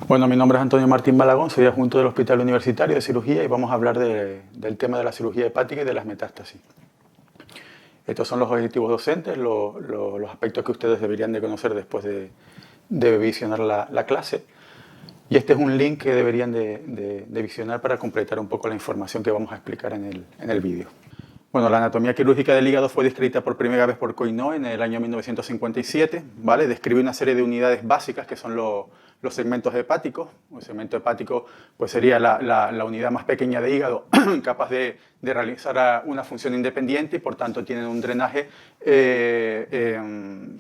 Bueno, mi nombre es Antonio Martín Balagón, soy adjunto del Hospital Universitario de Cirugía y vamos a hablar del tema de la cirugía hepática y de las metástasis. Estos son los objetivos docentes, los aspectos que ustedes deberían de conocer después de visionar la clase. Y este es un link que deberían de visionar para completar un poco la información que vamos a explicar en el vídeo. Bueno, la anatomía quirúrgica del hígado fue descrita por primera vez por Coynoe en el año 1957, ¿vale? Describe una serie de unidades básicas que son los segmentos hepáticos. Un segmento hepático pues, sería la unidad más pequeña de hígado capaz de realizar una función independiente y por tanto tienen un drenaje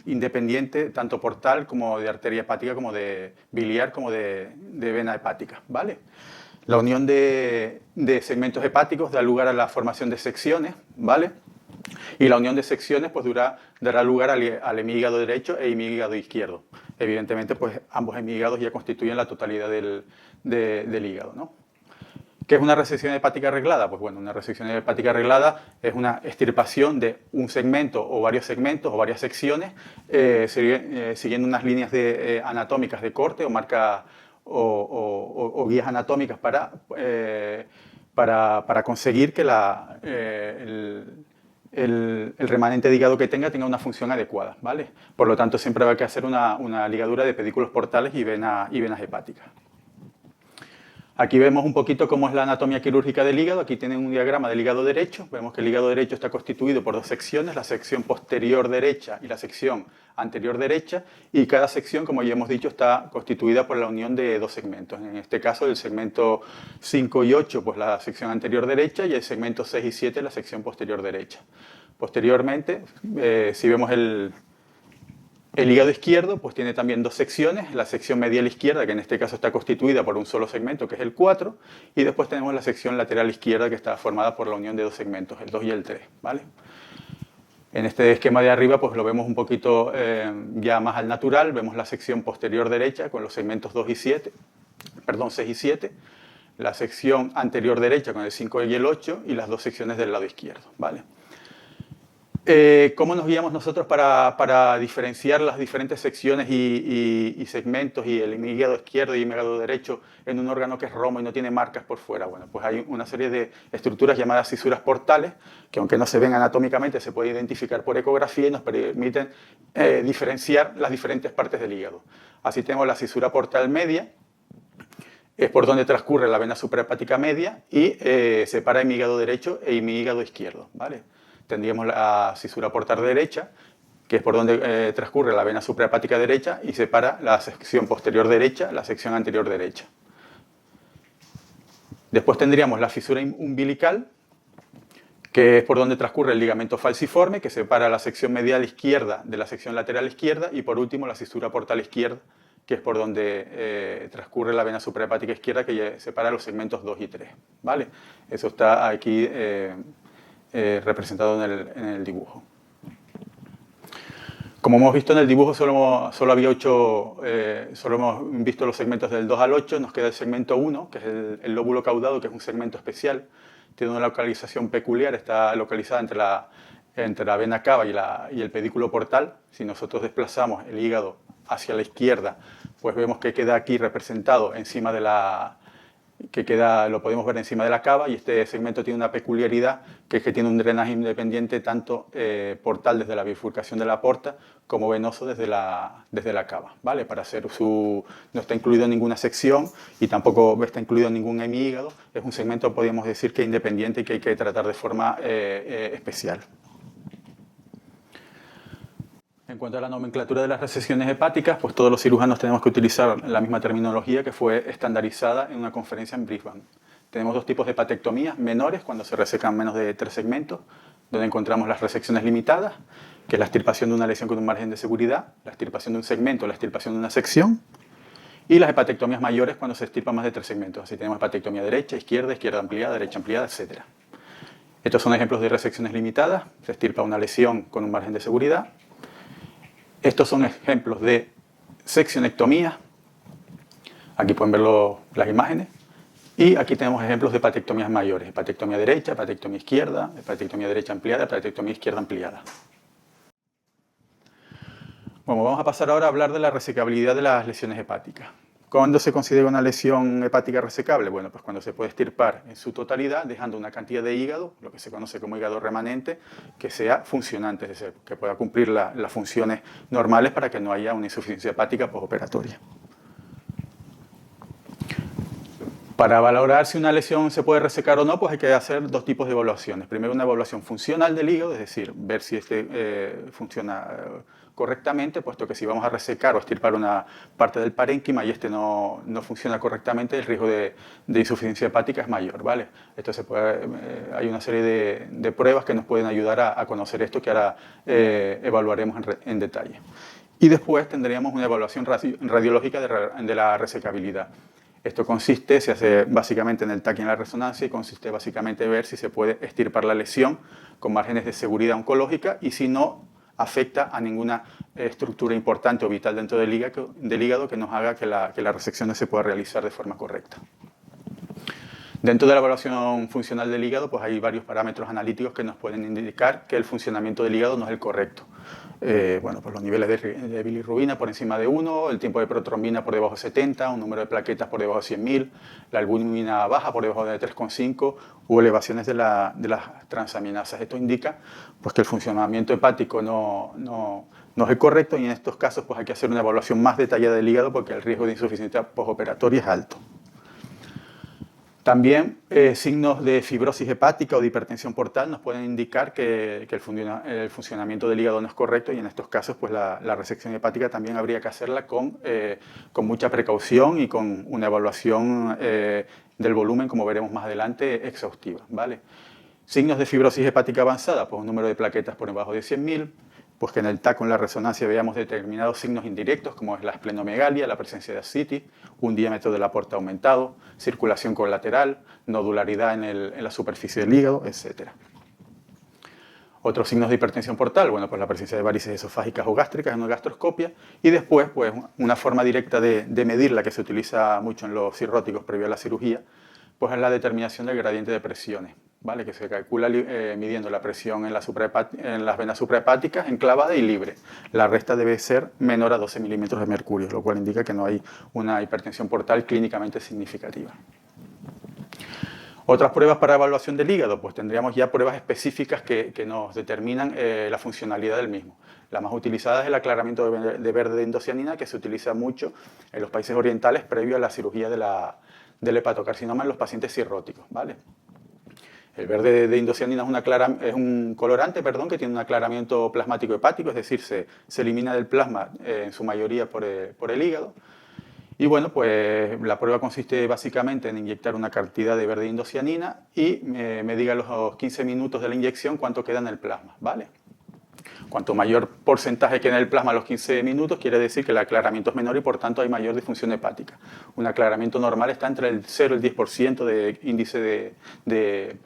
independiente tanto portal como de arteria hepática, como de biliar, como de vena hepática, ¿vale? La unión de segmentos hepáticos da lugar a la formación de secciones, ¿vale? Y la unión de secciones pues, dará lugar al hemígado derecho e hemígado izquierdo. Evidentemente, pues ambos hemígados ya constituyen la totalidad del hígado, ¿no? ¿Qué es una resección hepática arreglada? Pues bueno, una resección hepática arreglada es una extirpación de un segmento o varios segmentos o varias secciones siguiendo unas líneas anatómicas de corte o marca o guías anatómicas para conseguir que el remanente de hígado que tenga una función adecuada, ¿vale? Por lo tanto, siempre va a hacer una ligadura de pedículos portales y venas hepáticas. Aquí vemos un poquito cómo es la anatomía quirúrgica del hígado. Aquí tienen un diagrama del hígado derecho. Vemos que el hígado derecho está constituido por dos secciones, la sección posterior derecha y la sección anterior derecha. Y cada sección, como ya hemos dicho, está constituida por la unión de dos segmentos. En este caso, el segmento 5 y 8, pues la sección anterior derecha, y el segmento 6 y 7, la sección posterior derecha. Posteriormente, si vemos el hígado izquierdo pues tiene también dos secciones, la sección medial izquierda, que en este caso está constituida por un solo segmento, que es el 4, y después tenemos la sección lateral izquierda, que está formada por la unión de dos segmentos, el 2 y el 3, ¿vale? En este esquema de arriba pues lo vemos un poquito ya más al natural, vemos la sección posterior derecha con los segmentos 6 y 7, la sección anterior derecha con el 5 y el 8 y las dos secciones del lado izquierdo, ¿vale? ¿Cómo nos guiamos nosotros para diferenciar las diferentes secciones y segmentos y el hígado izquierdo y el hígado derecho en un órgano que es romo y no tiene marcas por fuera? Bueno, pues hay una serie de estructuras llamadas cisuras portales que aunque no se ven anatómicamente se puede identificar por ecografía y nos permiten diferenciar las diferentes partes del hígado. Así tenemos la cisura portal media, es por donde transcurre la vena suprahepática media y separa mi hígado derecho y mi hígado izquierdo, ¿vale? Tendríamos la cisura portal derecha, que es por donde transcurre la vena suprahepática derecha y separa la sección posterior derecha, la sección anterior derecha. Después tendríamos la fisura umbilical, que es por donde transcurre el ligamento falciforme, que separa la sección medial izquierda de la sección lateral izquierda, y por último la fisura portal izquierda, que es por donde transcurre la vena suprahepática izquierda, que separa los segmentos 2 y 3, ¿vale? Eso está aquí representado en el dibujo. Como hemos visto en el dibujo, solo hemos visto los segmentos del 2 al 8, nos queda el segmento 1, que es el lóbulo caudado, que es un segmento especial, tiene una localización peculiar, está localizada entre la vena cava y el pedículo portal. Si nosotros desplazamos el hígado hacia la izquierda, pues vemos que queda aquí representado encima de lo podemos ver encima de la cava, y este segmento tiene una peculiaridad, que es que tiene un drenaje independiente tanto portal desde la bifurcación de la porta como venoso desde la cava, ¿vale? No está incluido en ninguna sección y tampoco está incluido en ningún hemígado. Es un segmento, podríamos decir, que independiente y que hay que tratar de forma especial. En cuanto a la nomenclatura de las resecciones hepáticas, pues todos los cirujanos tenemos que utilizar la misma terminología que fue estandarizada en una conferencia en Brisbane. Tenemos dos tipos de hepatectomías: menores, cuando se resecan menos de 3 segmentos, donde encontramos las resecciones limitadas, que es la extirpación de una lesión con un margen de seguridad, la extirpación de un segmento, la extirpación de una sección, y las hepatectomías mayores, cuando se extirpan más de 3 segmentos. Así tenemos hepatectomía derecha, izquierda ampliada, derecha ampliada, etc. Estos son ejemplos de resecciones limitadas. Se extirpa una lesión con un margen de seguridad. Estos son ejemplos de seccionectomía. Aquí pueden ver las imágenes. Y aquí tenemos ejemplos de hepatectomías mayores: hepatectomía derecha, hepatectomía izquierda, hepatectomía derecha ampliada, hepatectomía izquierda ampliada. Bueno, vamos a pasar ahora a hablar de la resecabilidad de las lesiones hepáticas. ¿Cuándo se considera una lesión hepática resecable? Bueno, pues cuando se puede extirpar en su totalidad, dejando una cantidad de hígado, lo que se conoce como hígado remanente, que sea funcionante, es decir, que pueda cumplir las funciones normales para que no haya una insuficiencia hepática postoperatoria. Para valorar si una lesión se puede resecar o no, pues hay que hacer dos tipos de evaluaciones. Primero, una evaluación funcional del hígado, es decir, ver si este funciona correctamente, puesto que si vamos a resecar o extirpar una parte del parénquima y este no funciona correctamente, el riesgo de insuficiencia hepática es mayor, ¿vale? Esto hay una serie de pruebas que nos pueden ayudar a conocer esto, que ahora evaluaremos en detalle. Y después tendríamos una evaluación radiológica de la resecabilidad. Esto se hace básicamente en el TAC y en la resonancia, y consiste básicamente en ver si se puede extirpar la lesión con márgenes de seguridad oncológica y si no afecta a ninguna estructura importante o vital dentro del hígado que nos haga que la resección no se pueda realizar de forma correcta. Dentro de la evaluación funcional del hígado, pues hay varios parámetros analíticos que nos pueden indicar que el funcionamiento del hígado no es el correcto. Bueno, pues los niveles de bilirrubina por encima de 1, el tiempo de protrombina por debajo de 70, un número de plaquetas por debajo de 100.000, la albúmina baja por debajo de 3,5 o elevaciones de las transaminasas. Esto indica pues, que el funcionamiento hepático no es el correcto, y en estos casos pues, hay que hacer una evaluación más detallada del hígado porque el riesgo de insuficiencia postoperatoria es alto. También signos de fibrosis hepática o de hipertensión portal nos pueden indicar que el funcionamiento del hígado no es correcto, y en estos casos pues, la resección hepática también habría que hacerla con mucha precaución y con una evaluación del volumen, como veremos más adelante, exhaustiva, ¿vale? Signos de fibrosis hepática avanzada, pues un número de plaquetas por debajo de 100.000, pues que en el TAC con la resonancia veamos determinados signos indirectos, como es la esplenomegalia, la presencia de ascitis, un diámetro de la aorta aumentado, circulación colateral, nodularidad en la superficie del hígado, etc. Otros signos de hipertensión portal, bueno, pues la presencia de varices esofágicas o gástricas en una gastroscopia, y después, pues una forma directa de medir, la que se utiliza mucho en los cirróticos previo a la cirugía, pues es la determinación del gradiente de presiones, ¿vale? Que se calcula midiendo la presión en las venas suprahepáticas enclavada y libre. La resta debe ser menor a 12 milímetros de mercurio, lo cual indica que no hay una hipertensión portal clínicamente significativa. Otras pruebas para evaluación del hígado, pues tendríamos ya pruebas específicas que nos determinan la funcionalidad del mismo. La más utilizada es el aclaramiento de verde de indocianina, que se utiliza mucho en los países orientales previo a la cirugía del hepatocarcinoma en los pacientes cirróticos, ¿vale? El verde de indocianina es un colorante, que tiene un aclaramiento plasmático hepático, es decir, se elimina del plasma en su mayoría por el hígado. Y bueno, pues la prueba consiste básicamente en inyectar una cantidad de verde de indocianina y me diga a los 15 minutos de la inyección cuánto queda en el plasma, ¿vale? Cuanto mayor porcentaje queda en el plasma a los 15 minutos, quiere decir que el aclaramiento es menor y por tanto hay mayor disfunción hepática. Un aclaramiento normal está entre el 0 y el 10% de índice de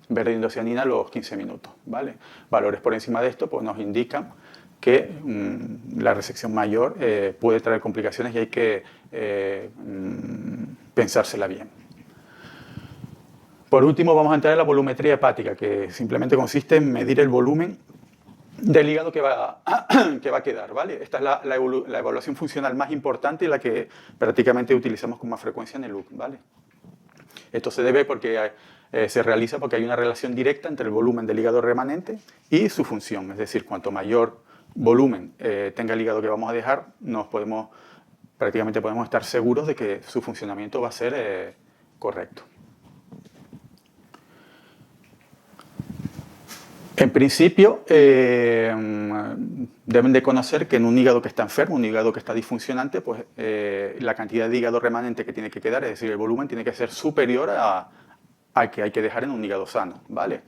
verde de indocianina a los 15 minutos, ¿vale? Valores por encima de esto pues, nos indican que la resección mayor puede traer complicaciones y hay que pensársela bien. Por último, vamos a entrar en la volumetría hepática, que simplemente consiste en medir el volumen del hígado que va a quedar, ¿vale? Esta es la evaluación funcional más importante y la que prácticamente utilizamos con más frecuencia en el UC, ¿vale? Esto se debe porque se realiza porque hay una relación directa entre el volumen del hígado remanente y su función, es decir, cuanto mayor volumen tenga el hígado que vamos a dejar, prácticamente podemos estar seguros de que su funcionamiento va a ser correcto. En principio, deben de conocer que en un hígado que está enfermo, un hígado que está disfuncionante, pues la cantidad de hígado remanente que tiene que quedar, es decir, el volumen, tiene que ser superior a que hay que dejar en un hígado sano, ¿vale?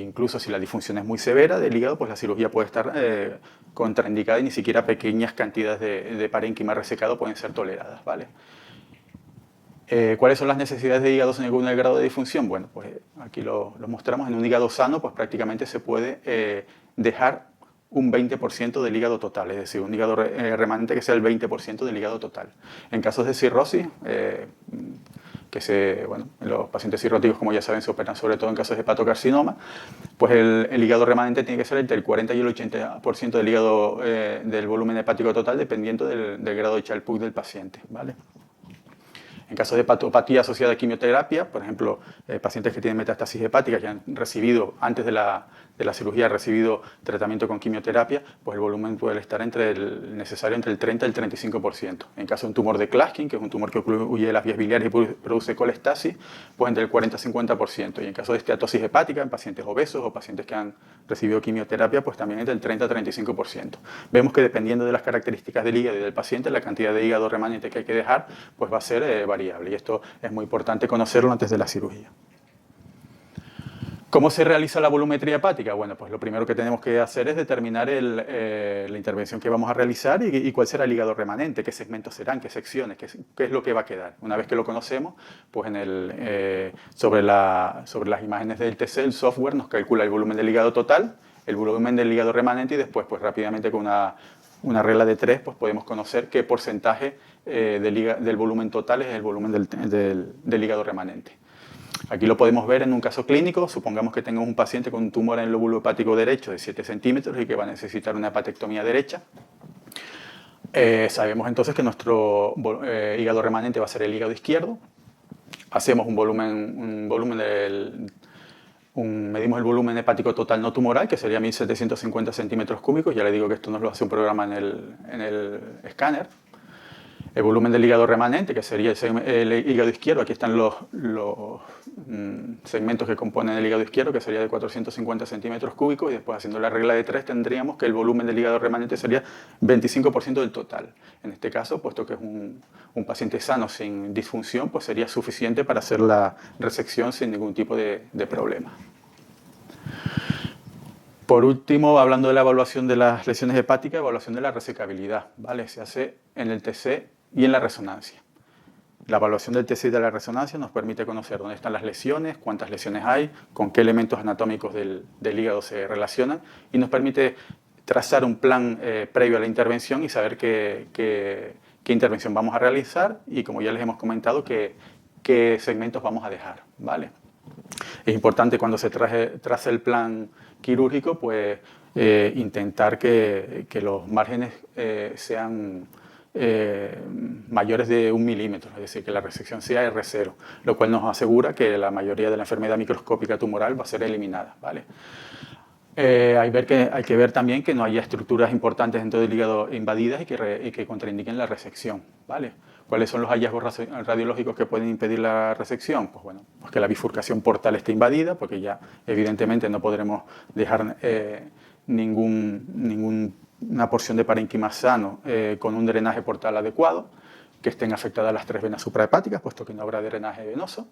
Incluso si la disfunción es muy severa del hígado, pues la cirugía puede estar contraindicada y ni siquiera pequeñas cantidades de parénquima resecado pueden ser toleradas, ¿vale? ¿Cuáles son las necesidades de hígado según el grado de disfunción? Bueno, pues aquí lo mostramos. En un hígado sano, pues prácticamente se puede dejar un 20% del hígado total, es decir, un hígado remanente que sea el 20% del hígado total. En casos de cirrosis, bueno, los pacientes cirróticos, como ya saben, se operan sobre todo en casos de hepatocarcinoma, pues el hígado remanente tiene que ser entre el 40 y el 80% del hígado del volumen hepático total, dependiendo del grado de Child-Pugh del paciente, ¿vale? En caso de hepatopatía asociada a quimioterapia, por ejemplo, pacientes que tienen metástasis hepática, que han recibido, antes de la cirugía, recibido tratamiento con quimioterapia, pues el volumen puede estar necesario entre el 30 y el 35%. En caso de un tumor de Klatskin, que es un tumor que ocluye las vías biliares y produce colestasis, pues entre el 40 y el 50%. Y en caso de esteatosis hepática, en pacientes obesos o pacientes que han recibido quimioterapia, pues también entre el 30 y el 35%. Vemos que dependiendo de las características del hígado y del paciente, la cantidad de hígado remanente que hay que dejar, pues va a ser variable. Y esto es muy importante conocerlo antes de la cirugía. ¿Cómo se realiza la volumetría hepática? Bueno, pues lo primero que tenemos que hacer es determinar la intervención que vamos a realizar y cuál será el hígado remanente, qué segmentos serán, qué secciones, qué es lo que va a quedar. Una vez que lo conocemos, pues sobre las imágenes del TC, el software nos calcula el volumen del hígado total, el volumen del hígado remanente y después, pues rápidamente con una regla de 3, pues podemos conocer qué porcentaje del volumen total es el volumen del hígado remanente. Aquí lo podemos ver en un caso clínico. Supongamos que tengo un paciente con un tumor en el lóbulo hepático derecho de 7 centímetros y que va a necesitar una hepatectomía derecha. Sabemos entonces que nuestro hígado remanente va a ser el hígado izquierdo. Hacemos medimos el volumen hepático total no tumoral, que sería 1.750 centímetros cúbicos. Ya le digo que esto nos lo hace un programa en el escáner. El volumen del hígado remanente, que sería el hígado izquierdo. Aquí están los segmentos que componen el hígado izquierdo, que sería de 450 centímetros cúbicos. Y después, haciendo la regla de 3, tendríamos que el volumen del hígado remanente sería 25% del total. En este caso, puesto que es un paciente sano sin disfunción, pues sería suficiente para hacer la resección sin ningún tipo de problema. Por último, hablando de la evaluación de las lesiones hepáticas, evaluación de la resecabilidad, ¿vale? Se hace en el TC y en la resonancia. La evaluación del TC y de la resonancia nos permite conocer dónde están las lesiones, cuántas lesiones hay, con qué elementos anatómicos del hígado se relacionan y nos permite trazar un plan previo a la intervención y saber qué intervención vamos a realizar y, como ya les hemos comentado, qué segmentos vamos a dejar, ¿vale? Es importante cuando se trace el plan quirúrgico, pues intentar que los márgenes sean mayores de 1 milímetro, es decir, que la resección sea R0, lo cual nos asegura que la mayoría de la enfermedad microscópica tumoral va a ser eliminada, ¿vale? Hay que ver también que no haya estructuras importantes dentro del hígado invadidas y que contraindiquen la resección, ¿vale? ¿Cuáles son los hallazgos radiológicos que pueden impedir la resección? Pues bueno, pues que la bifurcación portal esté invadida, porque ya evidentemente no podremos dejar ninguna porción de parénquima sano con un drenaje portal adecuado, que estén afectadas las 3 venas suprahepáticas, puesto que no habrá drenaje venoso,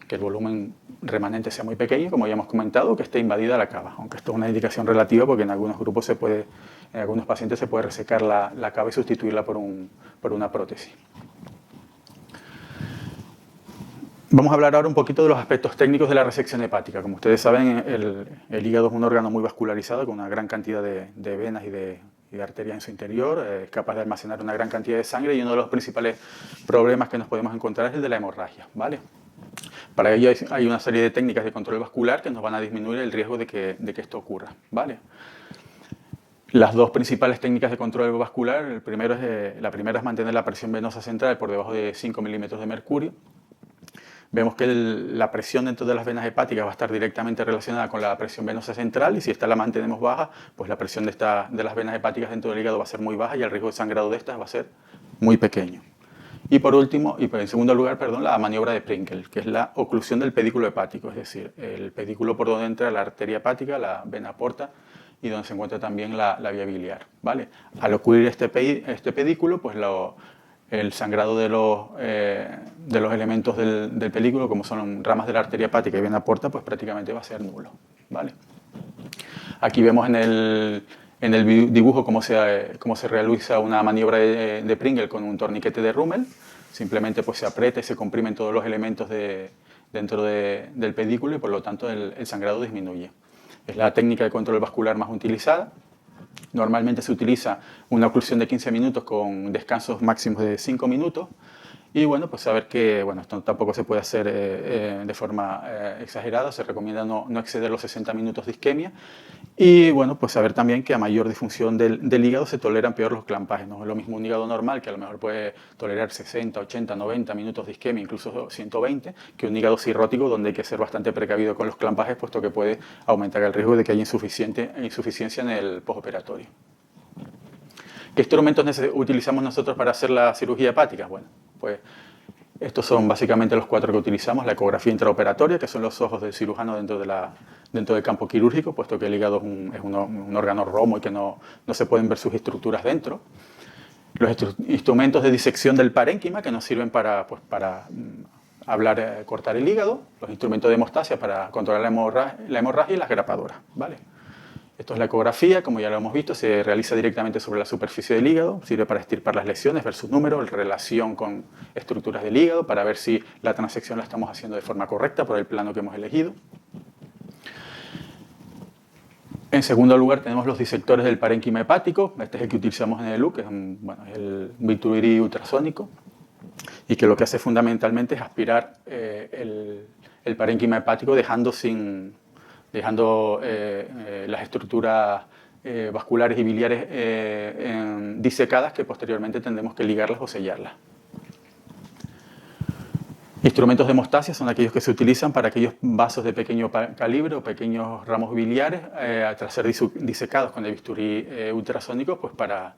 que el volumen remanente sea muy pequeño, como ya hemos comentado, que esté invadida la cava, aunque esto es una indicación relativa porque en algunos grupos en algunos pacientes se puede resecar la cava y sustituirla por una prótesis. Vamos a hablar ahora un poquito de los aspectos técnicos de la resección hepática. Como ustedes saben, el hígado es un órgano muy vascularizado con una gran cantidad de venas y de arterias en su interior, es capaz de almacenar una gran cantidad de sangre y uno de los principales problemas que nos podemos encontrar es el de la hemorragia, ¿vale? Para ello hay una serie de técnicas de control vascular que nos van a disminuir el riesgo de que esto ocurra, ¿vale? Las dos principales técnicas de control vascular, la primera es mantener la presión venosa central por debajo de 5 milímetros de mercurio. Vemos que la presión dentro de las venas hepáticas va a estar directamente relacionada con la presión venosa central y si esta la mantenemos baja, pues la presión de las venas hepáticas dentro del hígado va a ser muy baja y el riesgo de sangrado de estas va a ser muy pequeño. Y por último, en segundo lugar, la maniobra de Pringle, que es la oclusión del pedículo hepático, es decir, el pedículo por donde entra la arteria hepática, la vena porta y donde se encuentra también la vía biliar, ¿vale? Al ocluir este pedículo, pues el sangrado de los elementos del pedículo, como son ramas de la arteria hepática y vena porta, pues prácticamente va a ser nulo, ¿vale? Aquí vemos en el dibujo cómo se realiza una maniobra de Pringle con un torniquete de Rummel. Simplemente pues se aprieta y se comprimen todos los elementos dentro del pedículo y por lo tanto el sangrado disminuye. Es la técnica de control vascular más utilizada. Normalmente se utiliza una oclusión de 15 minutos con descansos máximos de 5 minutos. Y bueno, pues saber que bueno, esto tampoco se puede hacer de forma exagerada, se recomienda no exceder los 60 minutos de isquemia. Y bueno, pues saber también que a mayor disfunción del hígado se toleran peor los clampajes. No es lo mismo un hígado normal, que a lo mejor puede tolerar 60, 80, 90 minutos de isquemia, incluso 120, que un hígado cirrótico donde hay que ser bastante precavido con los clampajes, puesto que puede aumentar el riesgo de que haya insuficiencia en el postoperatorio. ¿Qué instrumentos utilizamos nosotros para hacer la cirugía hepática? Bueno, pues estos son básicamente los 4 que utilizamos. La ecografía intraoperatoria, que son los ojos del cirujano dentro del campo quirúrgico, puesto que el hígado es un órgano romo y que no se pueden ver sus estructuras dentro. Los instrumentos de disección del parénquima, que nos sirven para cortar el hígado. Los instrumentos de hemostasia para controlar la hemorragia y las grapadoras, ¿vale? Esto es la ecografía, como ya lo hemos visto, se realiza directamente sobre la superficie del hígado, sirve para extirpar las lesiones, ver sus números, en relación con estructuras del hígado, para ver si la transección la estamos haciendo de forma correcta por el plano que hemos elegido. En segundo lugar tenemos los disectores del parénquima hepático, este es el que utilizamos en el ELU, que es el bisturí ultrasónico, y que lo que hace fundamentalmente es aspirar el parénquima hepático dejando las estructuras vasculares y biliares disecadas, que posteriormente tendremos que ligarlas o sellarlas. Instrumentos de hemostasia son aquellos que se utilizan para aquellos vasos de pequeño calibre o pequeños ramos biliares, tras ser disecados con el bisturí ultrasónico, pues para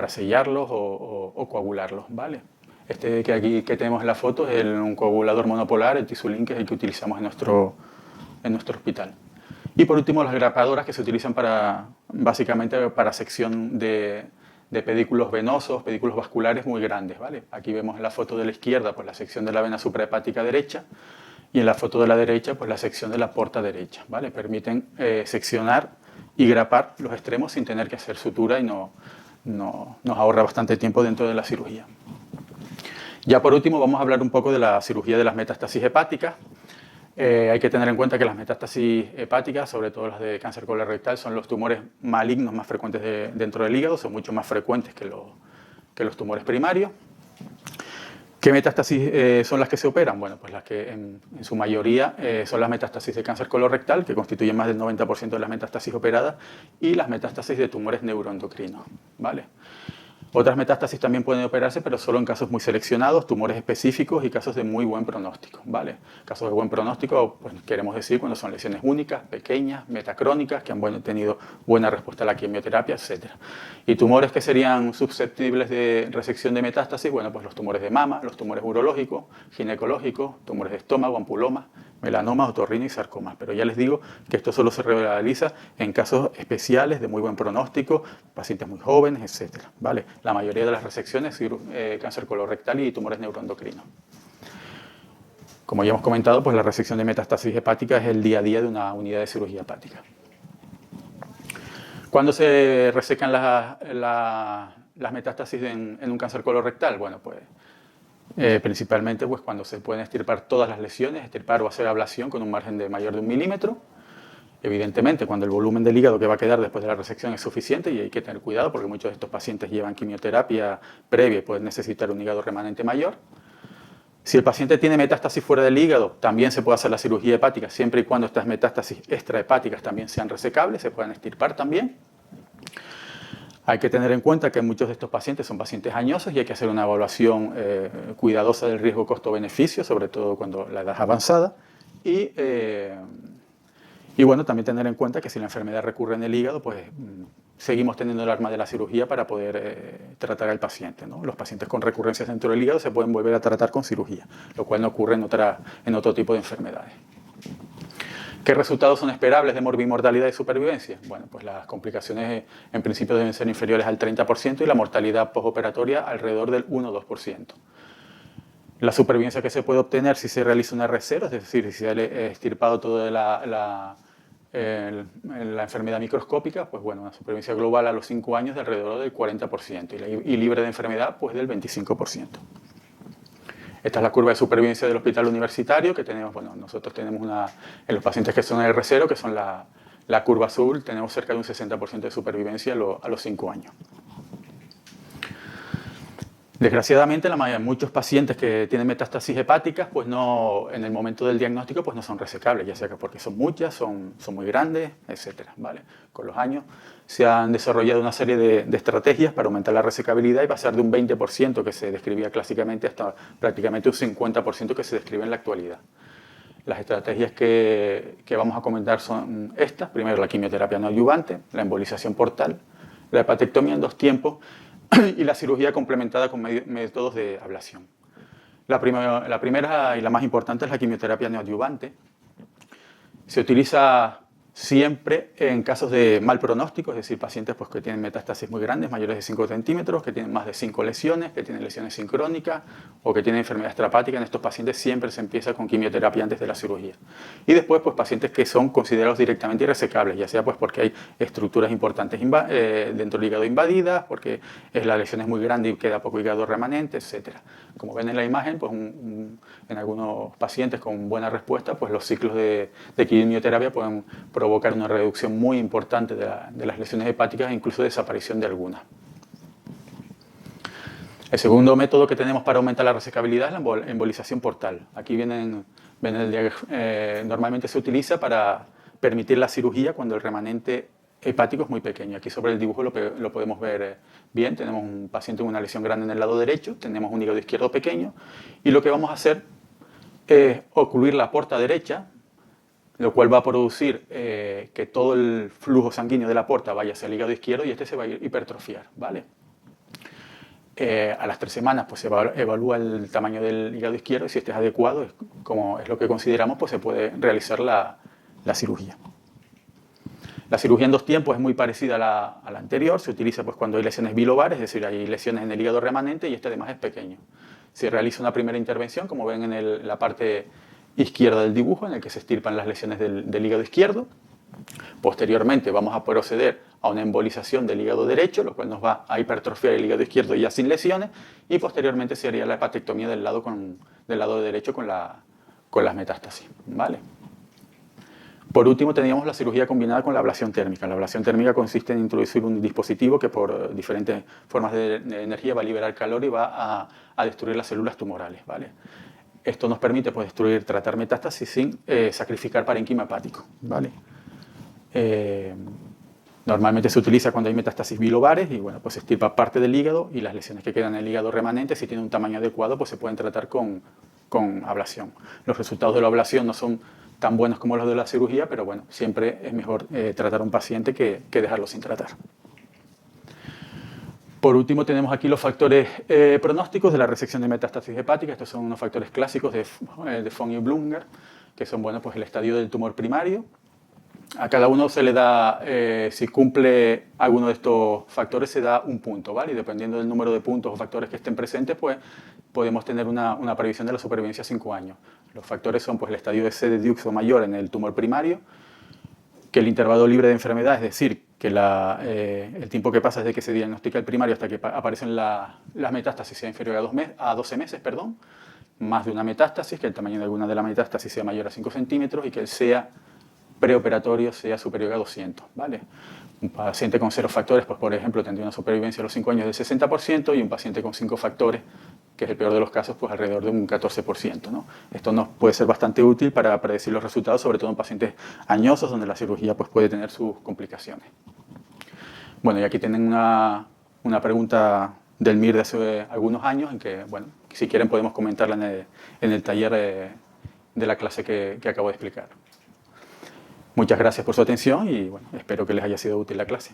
sellarlos o coagularlos, ¿vale? Este que aquí que tenemos en la foto es un coagulador monopolar, el Tisuline, que es el que utilizamos en nuestro hospital. Y por último, las grapadoras, que se utilizan básicamente para sección de pedículos venosos, pedículos vasculares muy grandes, ¿vale? Aquí vemos en la foto de la izquierda pues la sección de la vena suprahepática derecha, y en la foto de la derecha pues la sección de la porta derecha, ¿vale? Permiten seccionar y grapar los extremos sin tener que hacer sutura, y nos ahorra bastante tiempo dentro de la cirugía. Ya por último vamos a hablar un poco de la cirugía de las metástasis hepáticas. Hay que tener en cuenta que las metástasis hepáticas, sobre todo las de cáncer colorectal, son los tumores malignos más frecuentes dentro del hígado, son mucho más frecuentes que los tumores primarios. ¿Qué metástasis son las que se operan? Bueno, pues las que en su mayoría son las metástasis de cáncer colorectal, que constituyen más del 90% de las metástasis operadas, y las metástasis de tumores neuroendocrinos, ¿vale? Otras metástasis también pueden operarse, pero solo en casos muy seleccionados, tumores específicos y casos de muy buen pronóstico, ¿vale? Casos de buen pronóstico, pues queremos decir cuando son lesiones únicas, pequeñas, metacrónicas, que han tenido buena respuesta a la quimioterapia, etc. Y tumores que serían susceptibles de resección de metástasis, bueno, pues los tumores de mama, los tumores urológicos, ginecológicos, tumores de estómago, ampulomas, melanomas, otorrino y sarcomas. Pero ya les digo que esto solo se realiza en casos especiales de muy buen pronóstico, pacientes muy jóvenes, etc., ¿vale? La mayoría de las resecciones, cáncer colorectal y tumores neuroendocrinos. Como ya hemos comentado, pues la resección de metástasis hepática es el día a día de una unidad de cirugía hepática. ¿Cuándo se resecan las metástasis en un cáncer colorectal? Bueno, pues principalmente pues, cuando se pueden extirpar todas las lesiones, extirpar o hacer ablación con un margen de mayor de 1 milímetro. Evidentemente, cuando el volumen del hígado que va a quedar después de la resección es suficiente, y hay que tener cuidado porque muchos de estos pacientes llevan quimioterapia previa y pueden necesitar un hígado remanente mayor. Si el paciente tiene metástasis fuera del hígado, también se puede hacer la cirugía hepática, siempre y cuando estas metástasis extrahepáticas también sean resecables, se puedan extirpar también. Hay que tener en cuenta que muchos de estos pacientes son pacientes añosos y hay que hacer una evaluación cuidadosa del riesgo costo-beneficio, sobre todo cuando la edad es avanzada. Y bueno, también tener en cuenta que si la enfermedad recurre en el hígado, pues seguimos teniendo el arma de la cirugía para poder tratar al paciente, ¿no? Los pacientes con recurrencias dentro del hígado se pueden volver a tratar con cirugía, lo cual no ocurre en otro tipo de enfermedades. ¿Qué resultados son esperables de morbimortalidad y supervivencia? Bueno, pues las complicaciones en principio deben ser inferiores al 30% y la mortalidad postoperatoria alrededor del 1 o 2%. La supervivencia que se puede obtener si se realiza un R0, es decir, si se ha extirpado toda la enfermedad microscópica, pues bueno, una supervivencia global a los 5 años de alrededor del 40% y libre de enfermedad pues del 25%. Esta es la curva de supervivencia del hospital universitario que tenemos. Bueno, nosotros tenemos en los pacientes que son R0, que son la la curva azul tenemos cerca de un 60% de supervivencia a los 5 años. Desgraciadamente, muchos pacientes que tienen metástasis hepáticas, pues en el momento del diagnóstico, pues no son resecables, ya sea porque son muchas, son muy grandes, etc. ¿Vale? Con los años se han desarrollado una serie de estrategias para aumentar la resecabilidad y pasar de un 20% que se describía clásicamente hasta prácticamente un 50% que se describe en la actualidad. Las estrategias que vamos a comentar son estas. Primero, la quimioterapia no adyuvante, la embolización portal, la hepatectomía en 2 tiempos, y la cirugía complementada con métodos de ablación. La primera y la más importante es la quimioterapia neoadyuvante. Se utiliza siempre en casos de mal pronóstico, es decir, pacientes pues, que tienen metástasis muy grandes, mayores de 5 centímetros, que tienen más de 5 lesiones, que tienen lesiones sincrónicas o que tienen enfermedad extrahepática. En estos pacientes siempre se empieza con quimioterapia antes de la cirugía. Y después, pues, pacientes que son considerados directamente irresecables, ya sea pues, porque hay estructuras importantes dentro del hígado invadidas, porque la lesión es muy grande y queda poco hígado remanente, etc. Como ven en la imagen, pues, en algunos pacientes con buena respuesta, pues, los ciclos de quimioterapia pueden provocar una reducción muy importante de las lesiones hepáticas e incluso desaparición de algunas. El segundo método que tenemos para aumentar la resecabilidad es la embolización portal. Aquí normalmente se utiliza para permitir la cirugía cuando el remanente hepático es muy pequeño. Aquí sobre el dibujo lo podemos ver bien. Tenemos un paciente con una lesión grande en el lado derecho, tenemos un hígado izquierdo pequeño y lo que vamos a hacer es ocluir la porta derecha, lo cual va a producir que todo el flujo sanguíneo de la porta vaya hacia el hígado izquierdo y este se va a hipertrofiar, ¿vale? A las 3 semanas pues, se evalúa el tamaño del hígado izquierdo y si este es adecuado, como es lo que consideramos, pues se puede realizar la cirugía. La cirugía en 2 tiempos es muy parecida a la anterior, se utiliza pues, cuando hay lesiones bilobares, es decir, hay lesiones en el hígado remanente y este además es pequeño. Se realiza una primera intervención, como ven en la parte izquierda del dibujo, en el que se extirpan las lesiones del hígado izquierdo. Posteriormente vamos a proceder a una embolización del hígado derecho, lo cual nos va a hipertrofiar el hígado izquierdo ya sin lesiones, y posteriormente se haría la hepatectomía del lado derecho con las metástasis, ¿vale? Por último, teníamos la cirugía combinada con la ablación térmica. La ablación térmica consiste en introducir un dispositivo que por diferentes formas de energía va a liberar calor y va a destruir las células tumorales, ¿vale? Esto nos permite pues, tratar metástasis sin sacrificar parénquima hepático, ¿vale? Normalmente se utiliza cuando hay metástasis bilobares y bueno, pues se extirpa parte del hígado y las lesiones que quedan en el hígado remanente, si tienen un tamaño adecuado, pues se pueden tratar con ablación. Los resultados de la ablación no son tan buenos como los de la cirugía, pero bueno, siempre es mejor tratar a un paciente que dejarlo sin tratar. Por último, tenemos aquí los factores pronósticos de la resección de metástasis hepática. Estos son unos factores clásicos de Fong y Blumger, que son bueno, pues el estadio del tumor primario. A cada uno se le da, si cumple alguno de estos factores, se da un punto, ¿vale? Y dependiendo del número de puntos o factores que estén presentes, pues podemos tener una previsión de la supervivencia a 5 años. Los factores son pues, el estadio de C de Dux o mayor en el tumor primario, que el intervalo libre de enfermedad, es decir, que el tiempo que pasa desde que se diagnostica el primario hasta que aparecen las metástasis sea inferior a 12 meses, más de una metástasis, que el tamaño de alguna de las metástasis sea mayor a 5 centímetros y que el sea preoperatorio sea superior a 200, ¿vale? Un paciente con 0 factores, pues por ejemplo, tendría una supervivencia a los 5 años del 60% y un paciente con 5 factores, que es el peor de los casos, pues alrededor de un 14%, ¿no? Esto nos puede ser bastante útil para predecir los resultados, sobre todo en pacientes añosos, donde la cirugía pues, puede tener sus complicaciones. Bueno, y aquí tienen una pregunta del MIR de hace algunos años, en que, bueno, si quieren podemos comentarla en el taller de la clase que acabo de explicar. Muchas gracias por su atención y bueno, espero que les haya sido útil la clase.